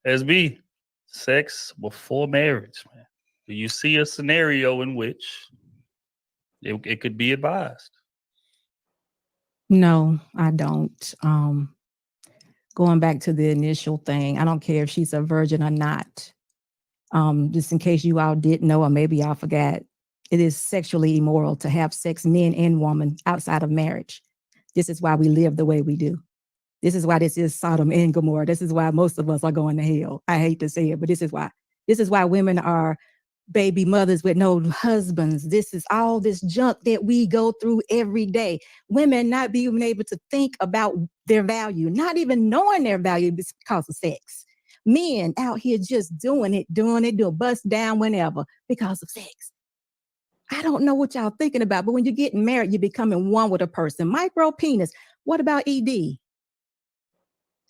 SB, sex before marriage, man. Do you see a scenario in which it could be advised? No, I don't. Going back to the initial thing, I don't care if she's a virgin or not. Just in case you all didn't know, or maybe y'all forgot, it is sexually immoral to have sex, men and women, outside of marriage. This is why we live the way we do. This is why this is Sodom and Gomorrah. This is why most of us are going to hell. I hate to say it, but this is why. This is why women are baby mothers with no husbands. This is all this junk that we go through every day. Women not being able to think about their value, not even knowing their value because of sex. Men out here just doing, bust down whenever because of sex. I don't know what y'all thinking about, but when you're getting married, you're becoming one with a person. Micro penis. What about ED?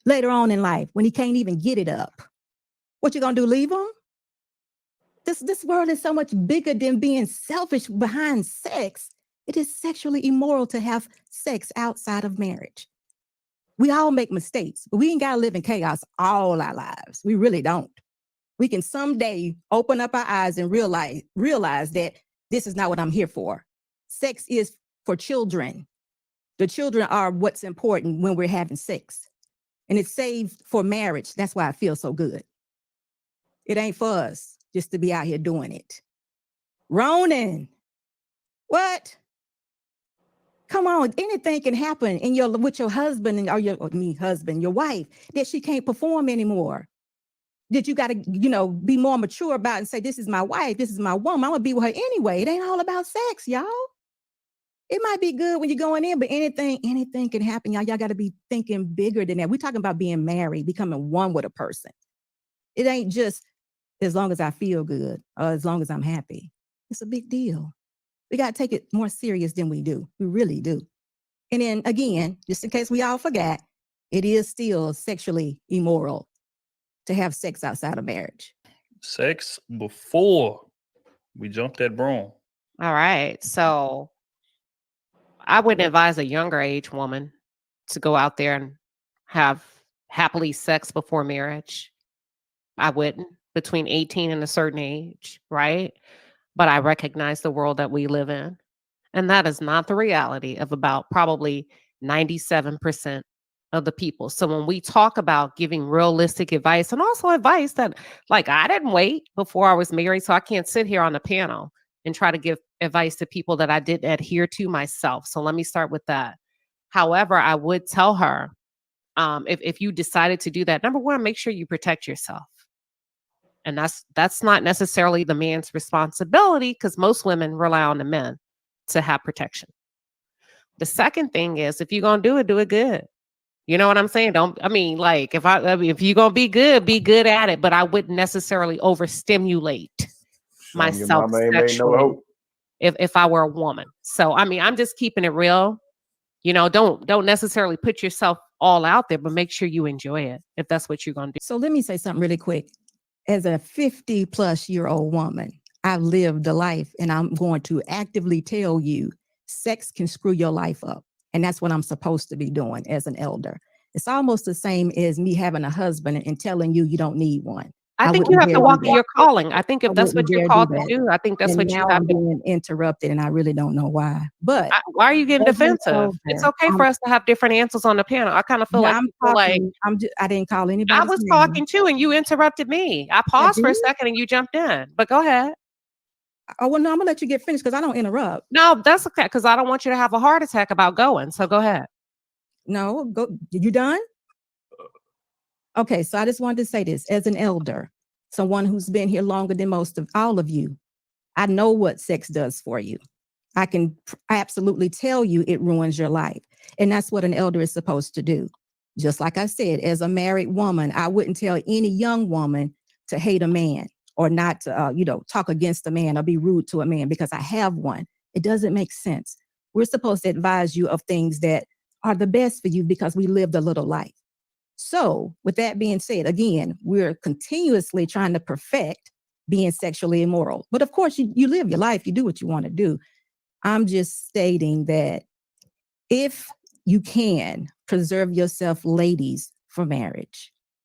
Later on in life, when he can't even get it up, what you gonna do, leave him? This world is so much bigger than being selfish behind sex. It is sexually immoral to have sex outside of marriage. We all make mistakes, but we ain't gotta live in chaos all our lives. We really don't. We can someday open up our eyes and realize that this is not what I'm here for. Sex is for children. The children are what's important when we're having sex. And it's saved for marriage. That's why I feel so good. It ain't for us just to be out here doing it. Ronan, what? Come on, anything can happen with your husband or your wife, that she can't perform anymore. That you got to, be more mature about and say, this is my wife, this is my woman. I'm gonna be with her anyway. It ain't all about sex, y'all. It might be good when you're going in, but anything can happen, y'all. Y'all got to be thinking bigger than that. We're talking about being married, becoming one with a person. It ain't just as long as I feel good or as long as I'm happy. It's a big deal. We got to take it more serious than we do. We really do. And then again, just in case we all forgot, it is still sexually immoral to have sex outside of marriage. Sex before we jump that broom. All right. So I wouldn't advise a younger age woman to go out there and have happily sex before marriage. I wouldn't, between 18 and a certain age, right? But I recognize the world that we live in. And that is not the reality of about probably 97% of the people. So when we talk about giving realistic advice, and also advice that, like, I didn't wait before I was married, so I can't sit here on a panel and try to give advice to people that I didn't adhere to myself. So let me start with that. However, I would tell her, if you decided to do that, number one, make sure you protect yourself. And that's not necessarily the man's responsibility, because most women rely on the men to have protection. The second thing is, if you're going to do it good. You know what I'm saying? If you're going to be good at it, but I wouldn't necessarily overstimulate myself sexually if I were a woman. So, I'm just keeping it real. Don't necessarily put yourself all out there, but make sure you enjoy it if that's what you're going to do. So let me say something really quick. As a 50-plus-year-old woman, I've lived a life, and I'm going to actively tell you, sex can screw your life up. And that's what I'm supposed to be doing as an elder. It's almost the same as me having a husband and telling you don't need one. I think you have to walk in your calling. I think if that's what you're called to do, I think that's what you have to do. I'm being interrupted, and I really don't know why. But why are you getting defensive? It's okay for us to have different answers on the panel. I kind of feel I didn't call anybody. I was talking too, and you interrupted me. I paused for a second, and you jumped in. But go ahead. Oh, well, no, I'm gonna let you get finished because I don't interrupt. No, that's okay, because I don't want you to have a heart attack about going. So go ahead. No, go. You done? Okay, so I just wanted to say this as an elder, someone who's been here longer than most of all of you. I know what sex does for you. I can absolutely tell you it ruins your life. And that's what an elder is supposed to do. Just like I said, as a married woman, I wouldn't tell any young woman to hate a man or not to, talk against a man or be rude to a man because I have one. It doesn't make sense. We're supposed to advise you of things that are the best for you because we lived a little life. So with that being said, again, we're continuously trying to perfect being sexually immoral. But of course, you live your life. You do what you want to do. I'm just stating that if you can preserve yourself, ladies, for marriage,